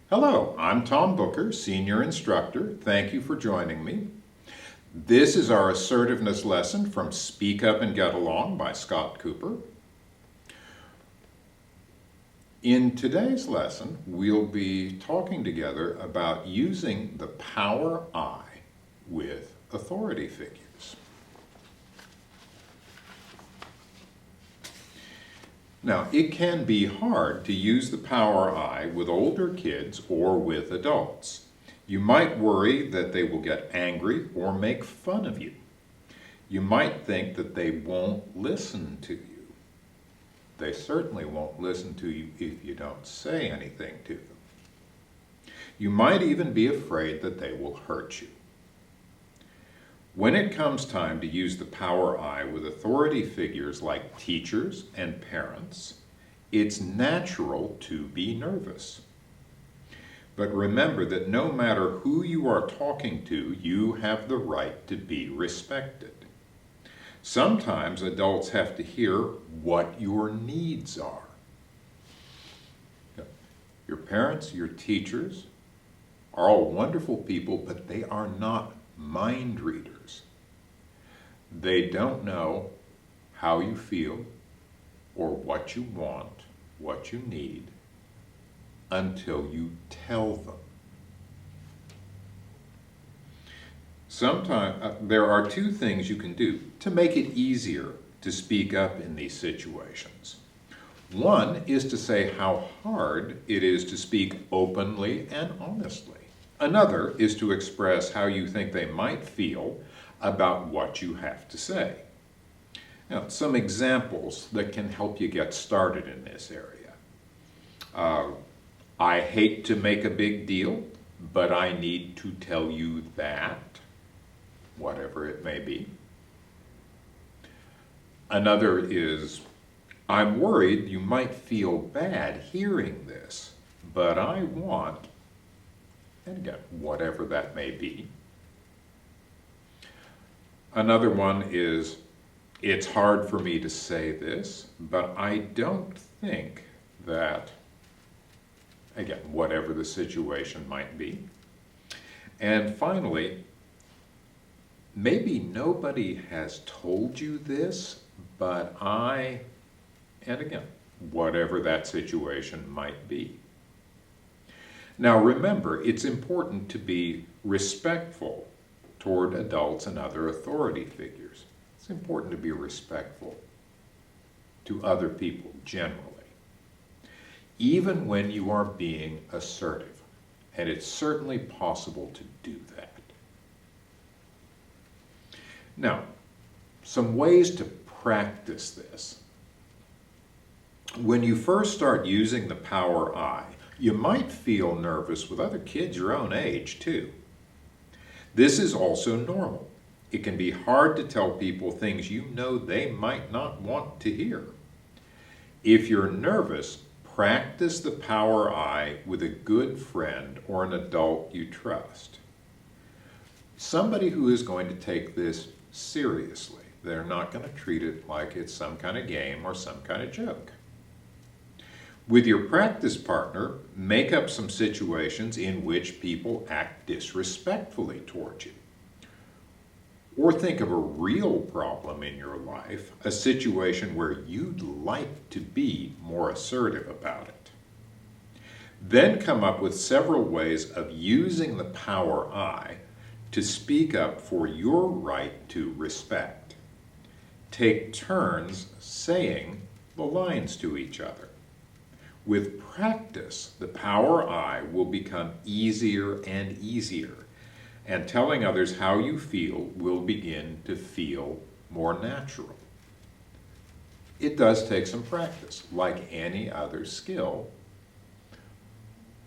Hello, I'm Tom Booker, Senior Instructor. Thank you for joining me. This is our Assertiveness Lesson from Speak Up and Get Along by Scott Cooper. In today's lesson, we'll be talking together about using the power I with authority figures. Now, it can be hard to use the power I with older kids or with adults. You might worry that they will get angry or make fun of you. You might think that they won't listen to you. They certainly won't listen to you if you don't say anything to them. You might even be afraid that they will hurt you. When it comes time to use the power I with authority figures like teachers and parents, it's natural to be nervous. But remember that no matter who you are talking to, you have the right to be respected. Sometimes adults have to hear what your needs are. Your parents, your teachers are all wonderful people, but they are not mind readers. They don't know how you feel or what you want, what you need, until you tell them. Sometimes there are two things you can do to make it easier to speak up in these situations. One is to say how hard it is to speak openly and honestly. Another is to express how you think they might feel about what you have to say. Now, some examples that can help you get started in this area. I hate to make a big deal, but I need to tell you that, whatever it may be. Another is, I'm worried you might feel bad hearing this, but I want, and again, whatever that may be. Another one is, it's hard for me to say this, but I don't think that, again, whatever the situation might be. And finally, maybe nobody has told you this, but and again, whatever that situation might be. Now remember, it's important to be respectful toward adults and other authority figures. It's important to be respectful to other people generally, even when you are being assertive, and it's certainly possible to do that. Now, some ways to practice this. When you first start using the power I, you might feel nervous with other kids your own age, too. This is also normal. It can be hard to tell people things you know they might not want to hear. If you're nervous, practice the power I with a good friend or an adult you trust. Somebody who is going to take this seriously. They're not going to treat it like it's some kind of game or some kind of joke. With your practice partner, make up some situations in which people act disrespectfully toward you. Or think of a real problem in your life, a situation where you'd like to be more assertive about it. Then come up with several ways of using the power I to speak up for your right to respect. Take turns saying the lines to each other. With practice, the power I will become easier and easier, and telling others how you feel will begin to feel more natural. It does take some practice, like any other skill.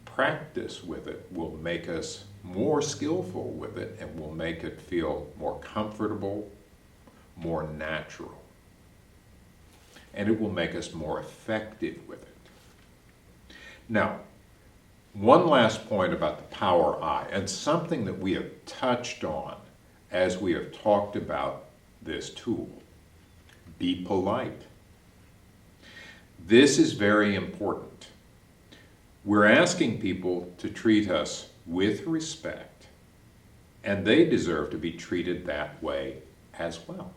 Practice with it will make us more skillful with it and will make it feel more comfortable, more natural. And it will make us more effective with it. Now, one last point about the power I, and something that we have touched on as we have talked about this tool. Be polite. This is very important. We're asking people to treat us with respect, and they deserve to be treated that way as well.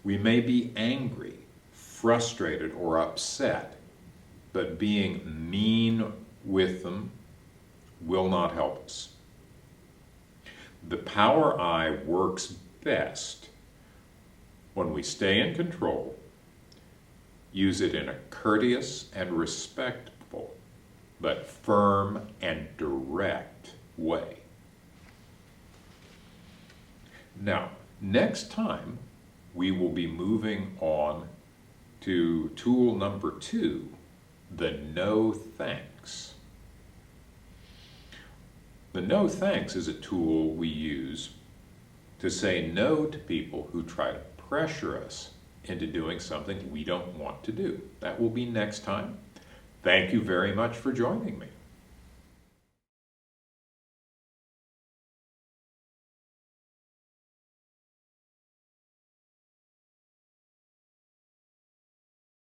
We may be angry, frustrated, or upset, but being mean with them will not help us. The power I works best when we stay in control, use it in a courteous and respectful, but firm and direct way. Now, next time, we will be moving on to tool number 2, the no thanks. The no thanks is a tool we use to say no to people who try to pressure us into doing something we don't want to do. That will be next time. Thank you very much for joining me.